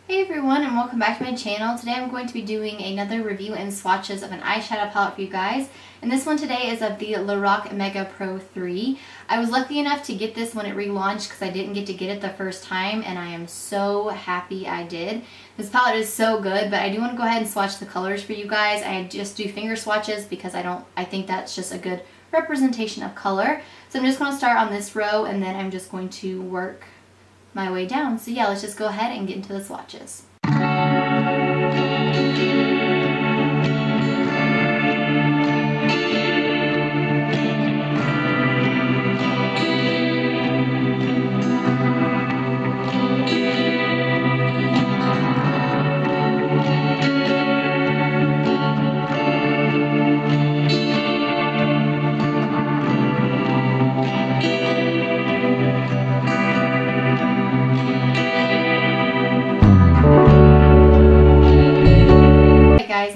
Hey everyone, and welcome back to my channel. Today I'm going to be doing another review and swatches of an eyeshadow palette for you guys. And this one today is of the Lorac Mega Pro 3. I was lucky enough to get this when it relaunched because I didn't get to get it the first time, and I am so happy I did. This palette is so good, but I do want to go ahead and swatch the colors for you guys. I just do finger swatches because I think that's just a good representation of color. So I'm just going to start on this row, and then I'm just going to work my way down. So yeah, let's just go ahead and get into the swatches.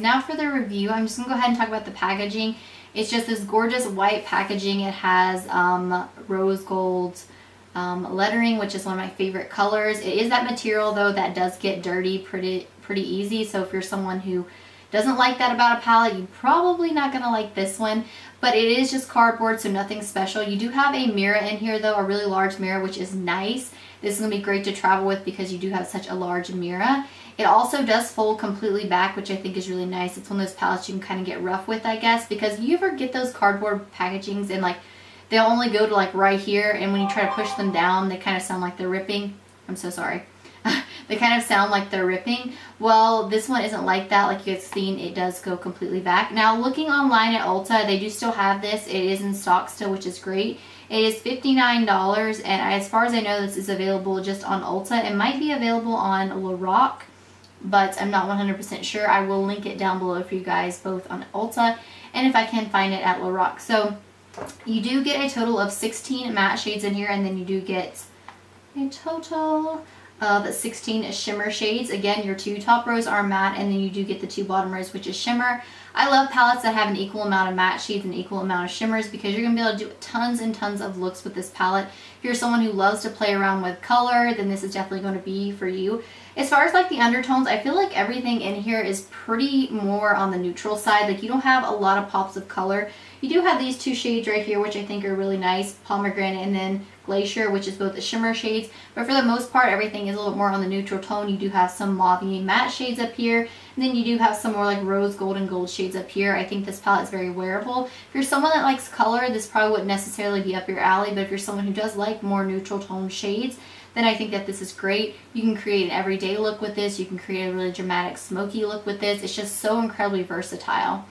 Now for the review, I'm just going to go ahead and talk about the packaging. It's just this gorgeous white packaging. It has rose gold lettering, which is one of my favorite colors. It is that material though that does get dirty pretty easy, so if you're someone who doesn't like that about a palette, you're probably not going to like this one. But it is just cardboard, so nothing special. You do have a mirror in here though, a really large mirror, which is nice. This is going to be great to travel with because you do have such a large mirror. It also does fold completely back, which I think is really nice. It's one of those palettes you can kind of get rough with, I guess, because you ever get those cardboard packagings and like they'll only go to like right here, and when you try to push them down, they kind of sound like they're ripping. I'm so sorry. They kind of sound like they're ripping. Well, this one isn't like that. Like you guys seen, it does go completely back. Now, looking online at Ulta, they do still have this. It is in stock still, which is great. It is $59, and as far as I know, this is available just on Ulta. It might be available on Lorac, but I'm not 100% sure. I will link it down below for you guys, both on Ulta and if I can find it at Lorac. So you do get a total of 16 matte shades in here, and then you do get a total of 16 shimmer shades. Again, your two top rows are matte, and then you do get the two bottom rows, which is shimmer. I love palettes that have an equal amount of matte shades and equal amount of shimmers because you're going to be able to do tons and tons of looks with this palette. If you're someone who loves to play around with color, then this is definitely going to be for you. As far as like the undertones, I feel like everything in here is pretty more on the neutral side. Like you don't have a lot of pops of color. You do have these two shades right here, which I think are really nice, Pomegranate and then Glacier, which is both the shimmer shades. But for the most part, everything is a little more on the neutral tone. You do have some mauve-y matte shades up here, and then you do have some more like rose gold and gold shades up here. I think this palette is very wearable. If you're someone that likes color, this probably wouldn't necessarily be up your alley, but if you're someone who does like more neutral tone shades, then I think that this is great. You can create an everyday look with this. You can create a really dramatic smoky look with this. It's just so incredibly versatile.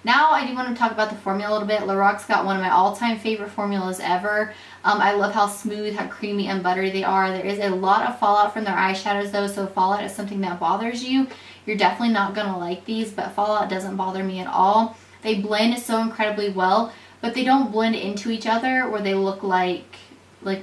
Now I do want to talk about the formula a little bit. Lorac's got one of my all-time favorite formulas ever. I love how smooth, how creamy and buttery they are. There is a lot of fallout from their eyeshadows though, so if fallout is something that bothers you, you're definitely not going to like these, but fallout doesn't bother me at all. They blend so incredibly well, but they don't blend into each other or they look like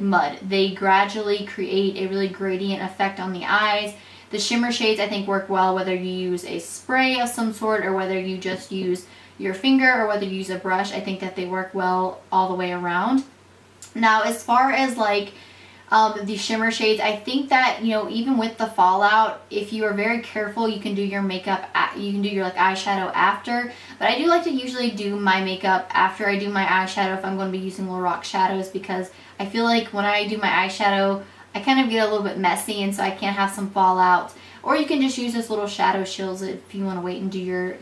mud. They gradually create a really gradient effect on the eyes. The shimmer shades I think work well whether you use a spray of some sort or whether you just use your finger or whether you use a brush. I think that they work well all the way around. Now as far as like the shimmer shades, I think that, you know, even with the fallout, if you are very careful, you can do your makeup, you can do your like eyeshadow after, but I do like to usually do my makeup after I do my eyeshadow if I'm going to be using Lorac shadows, because I feel like when I do my eyeshadow, I kind of get a little bit messy, and so I can't have some fallout. Or you can just use this little shadow shields if you want to wait and do your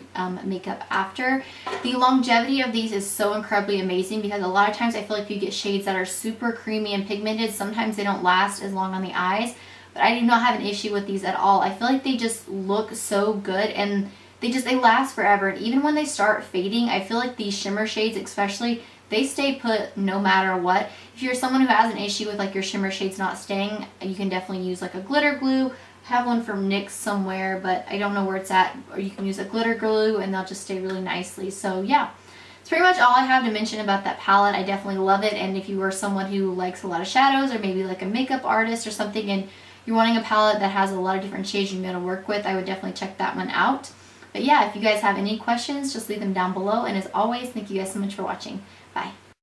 makeup after. The longevity of these is so incredibly amazing because a lot of times I feel like you get shades that are super creamy and pigmented. Sometimes they don't last as long on the eyes, but I do not have an issue with these at all. I feel like they just look so good, and they last forever. And even when they start fading, I feel like these shimmer shades especially, they stay put no matter what. If you're someone who has an issue with like your shimmer shades not staying, you can definitely use like a glitter glue. I have one from NYX somewhere, but I don't know where it's at. Or you can use a glitter glue and they'll just stay really nicely. So yeah, it's pretty much all I have to mention about that palette. I definitely love it, and if you are someone who likes a lot of shadows or maybe like a makeup artist or something and you're wanting a palette that has a lot of different shades you're going to work with, I would definitely check that one out. But yeah, if you guys have any questions, just leave them down below, and as always, thank you guys so much for watching. Bye.